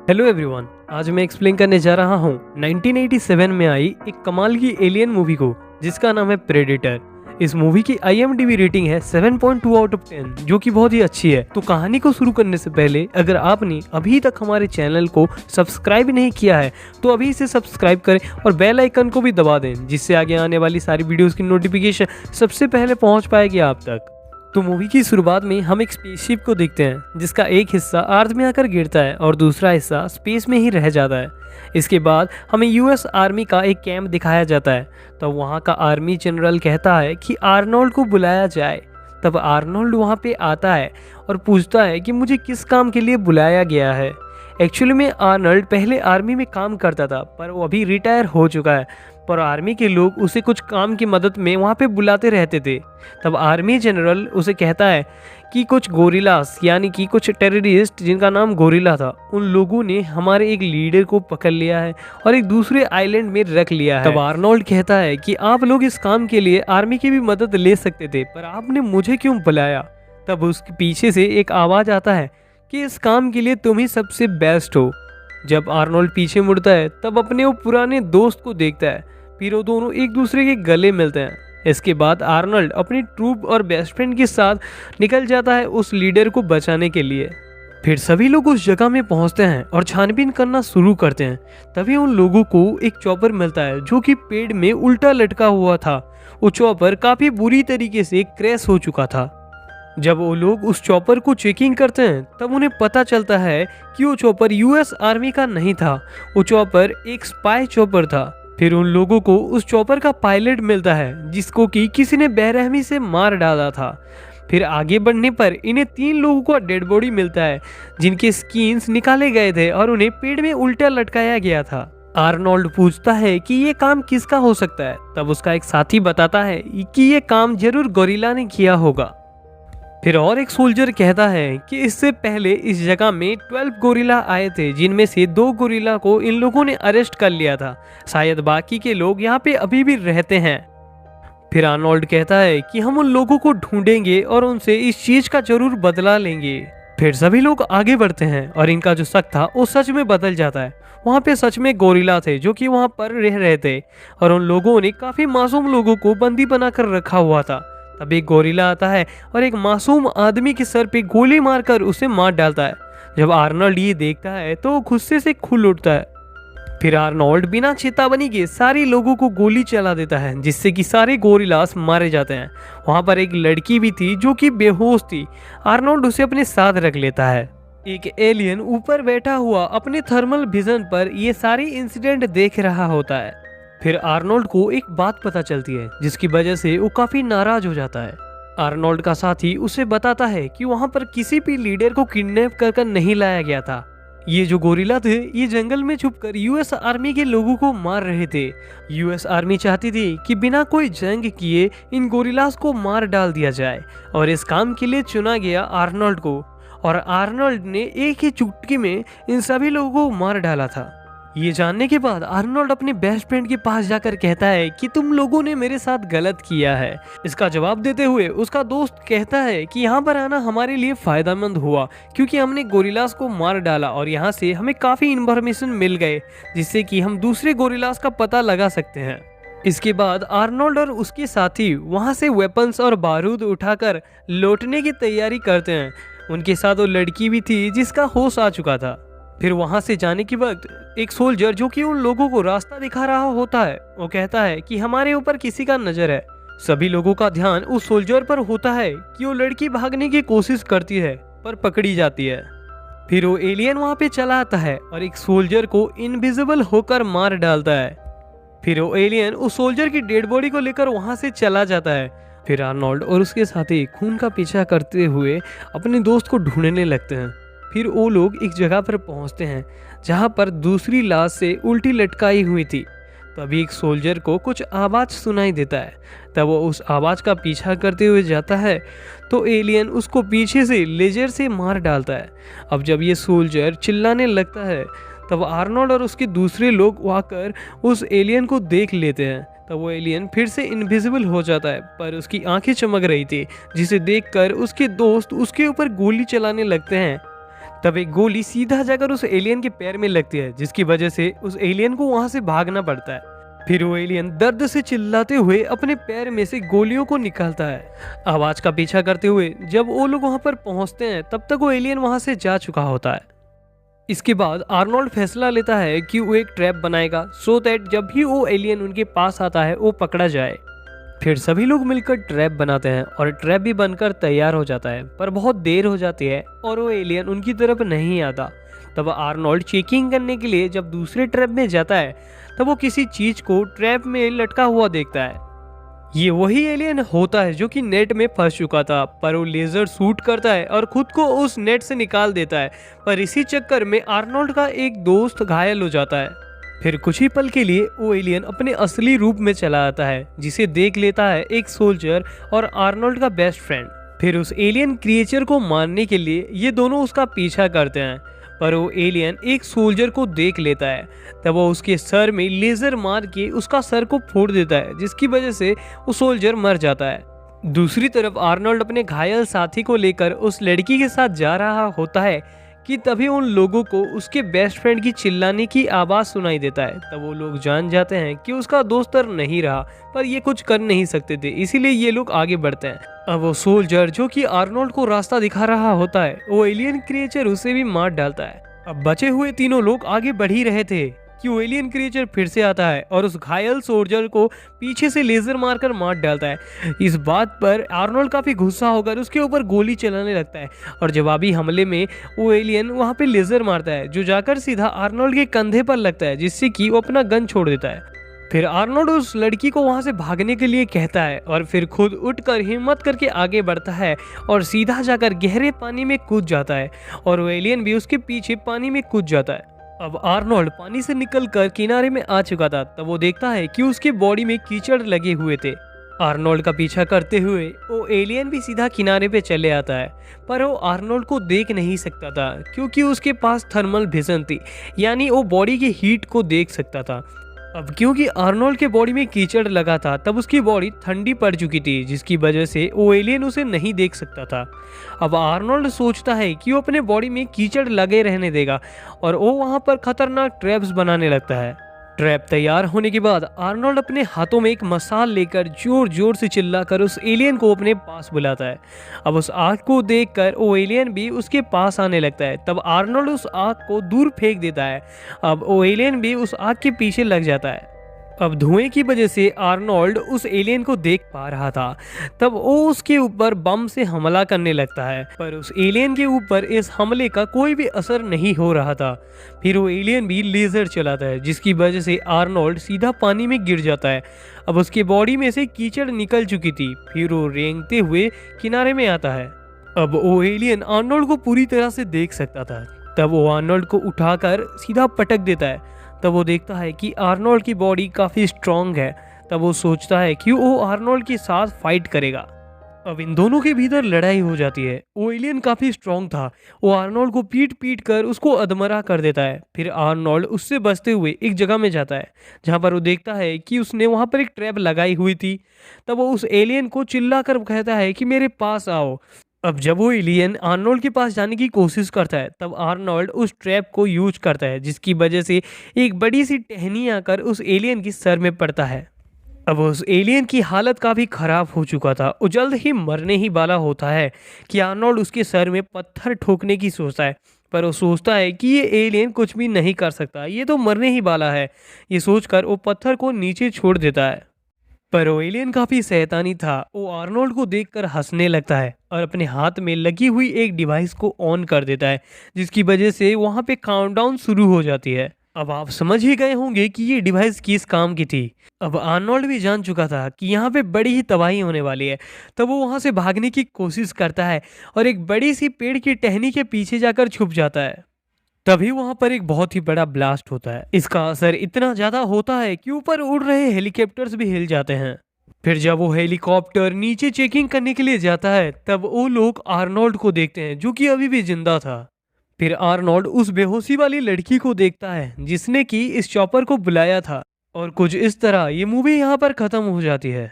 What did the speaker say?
Hello everyone, आज मैं explain करने जा रहा हूँ 1987 में आई एक कमाल की एलियन मूवी को जिसका नाम है प्रेडेटर। इस मूवी की IMDb रेटिंग है 7.2 आउट ऑफ 10 जो कि बहुत ही अच्छी है। तो कहानी को शुरू करने से पहले अगर आपने अभी तक हमारे चैनल को सब्सक्राइब नहीं किया है तो अभी इसे सब्सक्राइब करें और बेल आइकन को भी दबा दें जिससे आगे आने वाली सारी वीडियोस की नोटिफिकेशन सबसे पहले पहुंच पाएगी आप तक। तो मूवी की शुरुआत में हम एक स्पेसशिप को देखते हैं जिसका एक हिस्सा अर्थ में आकर गिरता है और दूसरा हिस्सा स्पेस में ही रह जाता है। इसके बाद हमें US आर्मी का एक कैंप दिखाया जाता है। तब वहाँ का आर्मी जनरल कहता है कि आर्नोल्ड को बुलाया जाए। तब आर्नोल्ड वहाँ पे आता है और पूछता है कि मुझे किस काम के लिए बुलाया गया है। एक्चुअली में आर्नोल्ड पहले आर्मी में काम करता था पर वो अभी रिटायर हो चुका है, पर आर्मी के लोग उसे कुछ काम की मदद में वहाँ पे बुलाते रहते थे। तब आर्मी जनरल उसे कहता है कि कुछ गोरिल्लास यानी कि कुछ टेररिस्ट जिनका नाम गोरिल्ला था उन लोगों ने हमारे एक लीडर को पकड़ लिया है और एक दूसरे आइलैंड में रख लिया है। तब आर्नोल्ड कहता है कि आप लोग इस काम के लिए आर्मी की भी मदद ले सकते थे पर आपने मुझे क्यों बुलाया। तब उसके पीछे से एक आवाज़ आता है कि इस काम के लिए तुम ही सबसे बेस्ट हो। जब आर्नोल्ड पीछे मुड़ता है तब अपने वो पुराने दोस्त को देखता है, फिर वो दोनों एक दूसरे के गले मिलते हैं। इसके बाद आर्नोल्ड अपनी ट्रूप और बेस्ट फ्रेंड के साथ निकल जाता है उस लीडर को बचाने के लिए। फिर सभी लोग उस जगह में पहुंचते हैं और छानबीन करना शुरू करते हैं। तभी उन लोगों को एक चॉपर मिलता है जो कि पेड़ में उल्टा लटका हुआ था। वो चॉपर काफी बुरी तरीके से क्रैश हो चुका था। जब वो लोग उस चॉपर को चेकिंग करते हैं तब उन्हें पता चलता है कि वो चॉपर US आर्मी का नहीं था, वो चॉपर एक स्पाई चॉपर था। फिर उन लोगों को उस चॉपर का पायलट मिलता है जिसको कि किसी ने बेरहमी से मार डाला था। फिर आगे बढ़ने पर इन्हें 3 लोगों का डेड बॉडी मिलता है जिनके स्किन्स निकाले गए थे और उन्हें पेड़ में उल्टा लटकाया गया था। आर्नोल्ड पूछता है कि ये काम किसका हो सकता है। तब उसका एक साथी बताता है कि ये काम जरूर गोरिल्ला ने किया होगा। फिर और एक सोल्जर कहता है कि इससे पहले इस जगह में 12 गोरिल्ला आए थे जिनमें से 2 गोरिल्ला को इन लोगों ने अरेस्ट कर लिया था। शायद बाकी के लोग यहाँ पे अभी भी रहते हैं। फिर आर्नोल्ड कहता है कि हम उन लोगों को ढूंढेंगे और उनसे इस चीज का जरूर बदला लेंगे। फिर सभी लोग आगे बढ़ते हैं और इनका जो शक था वो सच में बदल जाता है। वहाँ पे सच में गोरिल्ला थे जो कि वहाँ पर रह रहे थे और उन लोगों ने काफी मासूम लोगों को बंदी बनाकर रखा हुआ था। तब एक गोरिल्ला आता है और एक मासूम आदमी के सर पे गोली मारकर उसे मार डालता है। जब आर्नोल्ड ये देखता है तो वो गुस्से से खुल उठता है। फिर आर्नोल्ड बिना चेतावनी के सारे लोगों को गोली चला देता है जिससे कि सारे गोरिल्लास मारे जाते हैं। वहाँ पर एक लड़की भी थी जो कि बेहोश थी। आर्नोल्ड उसे अपने साथ रख लेता है। एक एलियन ऊपर बैठा हुआ अपने थर्मल विजन पर ये सारी इंसिडेंट देख रहा होता है। फिर आर्नोल्ड को एक बात पता चलती है जिसकी वजह से वो काफी नाराज हो जाता है। आर्नोल्ड का साथी उसे बताता है कि वहां पर किसी भी लीडर को किडनैप कर नहीं लाया गया था। ये जो गोरिल्ला थे ये जंगल में छुपकर US आर्मी के लोगों को मार रहे थे। US आर्मी चाहती थी कि बिना कोई जंग किए इन गोरिल्लास को मार डाल दिया जाए और इस काम के लिए चुना गया आर्नोल्ड को। और आर्नोल्ड ने एक ही चुटकी में इन सभी लोगों को मार डाला था। ये जानने के बाद आर्नोल्ड अपने बेस्ट फ्रेंड के पास जाकर कहता है कि तुम लोगों ने मेरे साथ गलत किया है। इसका जवाब देते हुए उसका दोस्त कहता है कि यहाँ पर आना हमारे लिए फायदेमंद हुआ क्योंकि हमने गोरिल्लास को मार डाला और यहाँ से हमें काफी इन्फॉर्मेशन मिल गए जिससे कि हम दूसरे गोरिल्लास का पता लगा सकते हैं। इसके बाद आर्नोल्ड और उसके साथी वहाँ से वेपन्स और बारूद उठाकर लौटने की तैयारी करते हैं। उनके साथ वो लड़की भी थी जिसका होश आ चुका था। फिर वहां से जाने के वक्त एक सोल्जर जो कि उन लोगों को रास्ता दिखा रहा होता है वो कहता है कि हमारे ऊपर किसी का नजर है। सभी लोगों का ध्यान उस सोल्जर पर होता है कि वो लड़की भागने की कोशिश करती है पर पकड़ी जाती है। फिर वो एलियन वहां पे चला आता है और एक सोल्जर को इनविजिबल होकर मार डालता है। फिर वो एलियन उस सोल्जर की डेड बॉडी को लेकर वहां से चला जाता है। फिर आर्नोल्ड और उसके साथी खून का पीछा करते हुए अपने दोस्त को ढूंढने लगते हैं। फिर वो लोग एक जगह पर पहुंचते हैं जहां पर दूसरी लाश से उल्टी लटकाई हुई थी। तभी एक सोल्जर को कुछ आवाज़ सुनाई देता है। तब वो उस आवाज़ का पीछा करते हुए जाता है तो एलियन उसको पीछे से लेजर से मार डालता है। अब जब ये सोल्जर चिल्लाने लगता है तब आर्नोल्ड और उसके दूसरे लोग आकर उस एलियन को देख लेते हैं। तब वो एलियन फिर से इनविजिबल हो जाता है पर उसकी आंखें चमक रही थी जिसे देखकर उसके दोस्त उसके ऊपर गोली चलाने लगते हैं। तब एक गोली सीधा जाकर उस एलियन के पैर में लगती है, जिसकी वजह से उस एलियन को वहां से भागना पड़ता है। फिर वो एलियन दर्द से चिल्लाते हुए अपने पैर में से गोलियों को निकालता है। आवाज का पीछा करते हुए जब वो लोग वहां पर पहुंचते हैं, तब तक वो एलियन वहां से जा चुका होता है। इसके बाद आर्नोल्ड फैसला लेता है कि वो एक ट्रैप बनाएगा, सो दैट जब भी वो एलियन उनके पास आता है वो पकड़ा जाए। फिर सभी लोग मिलकर ट्रैप बनाते हैं और ट्रैप भी बनकर तैयार हो जाता है, पर बहुत देर हो जाती है और वो एलियन उनकी तरफ नहीं आता। तब आर्नोल्ड चेकिंग करने के लिए जब दूसरे ट्रैप में जाता है, तब वो किसी चीज को ट्रैप में लटका हुआ देखता है। ये वही एलियन होता है जो कि नेट में फंस चुका था, पर वो लेजर शूट करता है और खुद को उस नेट से निकाल देता है। पर इसी चक्कर में आर्नोल्ड का एक दोस्त घायल हो जाता है। फिर कुछ ही पल के लिए वो एलियन अपने असली रूप में चला आता है, जिसे देख लेता है एक सोल्जर और आर्नोल्ड का बेस्ट फ्रेंड। फिर उस एलियन क्रिएचर को मारने के लिए ये दोनों उसका पीछा करते हैं, पर वो एलियन एक सोल्जर को देख लेता है। तब वो उसके सर में लेजर मार के उसका सर को फोड़ देता है, जिसकी वजह से वो सोल्जर मर जाता है। दूसरी तरफ आर्नोल्ड अपने घायल साथी को लेकर उस लड़की के साथ जा रहा होता है कि तभी उन लोगों को उसके बेस्ट फ्रेंड की चिल्लाने की आवाज सुनाई देता है। तब वो लोग जान जाते हैं कि उसका दोस्त नहीं रहा, पर ये कुछ कर नहीं सकते थे, इसीलिए ये लोग आगे बढ़ते हैं। अब वो सोल्जर जो कि आर्नोल्ड को रास्ता दिखा रहा होता है, वो एलियन क्रिएचर उसे भी मार डालता है। अब बचे हुए तीनों लोग आगे बढ़ ही रहे थे कि वो एलियन क्रिएचर फिर से आता है और उस घायल सोल्जर को पीछे से लेजर मारकर मार डालता है। इस बात पर आर्नोल्ड काफी गुस्सा होकर उसके ऊपर गोली चलाने लगता है और जवाबी हमले में वो एलियन वहां पे लेजर मारता है, जो जाकर सीधा आर्नोल्ड के कंधे पर लगता है, जिससे कि वो अपना गन छोड़ देता है। फिर आर्नोल्ड उस लड़की को वहां से भागने के लिए कहता है और फिर खुद उठकर हिम्मत करके आगे बढ़ता है और सीधा जाकर गहरे पानी में कूद जाता है और वो एलियन भी उसके पीछे पानी में कूद जाता है। अब आर्नोल्ड पानी से निकलकर किनारे में आ चुका था। तब वो देखता है कि उसकी बॉडी में कीचड़ लगे हुए थे। आर्नोल्ड का पीछा करते हुए वो एलियन भी सीधा किनारे पे चले आता है, पर वो आर्नोल्ड को देख नहीं सकता था क्योंकि उसके पास थर्मल विजन थी, यानी वो बॉडी की हीट को देख सकता था। अब क्योंकि आर्नोल्ड के बॉडी में कीचड़ लगा था, तब उसकी बॉडी ठंडी पड़ चुकी थी, जिसकी वजह से वो एलियन उसे नहीं देख सकता था। अब आर्नोल्ड सोचता है कि वो अपने बॉडी में कीचड़ लगे रहने देगा और वो वहां पर खतरनाक ट्रैप्स बनाने लगता है। ट्रैप तैयार होने के बाद आर्नोल्ड अपने हाथों में एक मसाल लेकर जोर जोर से चिल्लाकर उस एलियन को अपने पास बुलाता है। अब उस आग को देखकर वो एलियन भी उसके पास आने लगता है। तब आर्नोल्ड उस आग को दूर फेंक देता है। अब वो एलियन भी उस आग के पीछे लग जाता है। अब धुएं की वजह से आर्नोल्ड उस एलियन को देख पा रहा था। तब वो उसके ऊपर बम से हमला करने लगता है, पर उस एलियन के ऊपर इस हमले का कोई भी असर नहीं हो रहा था। फिर वो एलियन भी लेजर चलाता है, जिसकी वजह से आर्नोल्ड सीधा पानी में गिर जाता है। अब उसकी बॉडी में से कीचड़ निकल चुकी थी। फिर वो रेंगते हुए किनारे में आता है। अब वो एलियन आर्नोल्ड को पूरी तरह से देख सकता था। तब वो आर्नोल्ड को उठाकर सीधा पटक देता है। तब वो देखता है कि आर्नोल्ड की बॉडी काफ़ी स्ट्रांग है। तब वो सोचता है कि वो आर्नोल्ड के साथ फाइट करेगा। अब इन दोनों के भीतर लड़ाई हो जाती है। वो एलियन काफ़ी स्ट्रांग था, वो आर्नोल्ड को पीट पीट कर उसको अधमरा कर देता है। फिर आर्नोल्ड उससे बचते हुए एक जगह में जाता है, जहाँ पर वो देखता है कि उसने वहाँ पर एक ट्रैप लगाई हुई थी। तब वो उस एलियन को चिल्ला कर कहता है कि मेरे पास आओ। अब जब वो एलियन आर्नोल्ड के पास जाने की कोशिश करता है, तब आर्नोल्ड उस ट्रैप को यूज करता है, जिसकी वजह से एक बड़ी सी टहनी आकर उस एलियन की सर में पड़ता है। अब उस एलियन की हालत काफ़ी ख़राब हो चुका था, वो जल्द ही मरने ही वाला होता है कि आर्नोल्ड उसके सर में पत्थर ठोकने की सोचता है। पर वो सोचता है कि ये एलियन कुछ भी नहीं कर सकता, ये तो मरने ही वाला है। ये सोचकर वो पत्थर को नीचे छोड़ देता है। पर वो एलियन काफी शैतानी था। वो आर्नोल्ड को देखकर हंसने लगता है और अपने हाथ में लगी हुई एक डिवाइस को ऑन कर देता है, जिसकी वजह से वहां पे काउंटडाउन शुरू हो जाती है। अब आप समझ ही गए होंगे कि ये डिवाइस किस काम की थी। अब आर्नोल्ड भी जान चुका था कि यहाँ पे बड़ी ही तबाही होने वाली है। तब वो वहां से भागने की कोशिश करता है और एक बड़ी सी पेड़ की टहनी के पीछे जाकर छुप जाता है। तभी वहां पर एक बहुत ही बड़ा ब्लास्ट होता है। इसका असर इतना ज्यादा होता है कि ऊपर उड़ रहे हेलीकॉप्टर्स भी हिल जाते हैं। फिर जब वो हेलीकॉप्टर नीचे चेकिंग करने के लिए जाता है, तब वो लोग आर्नोल्ड को देखते हैं, जो कि अभी भी जिंदा था। फिर आर्नोल्ड उस बेहोशी वाली लड़की को देखता है जिसने कि इस चॉपर को बुलाया था। और कुछ इस तरह ये मूवी यहाँ पर खत्म हो जाती है।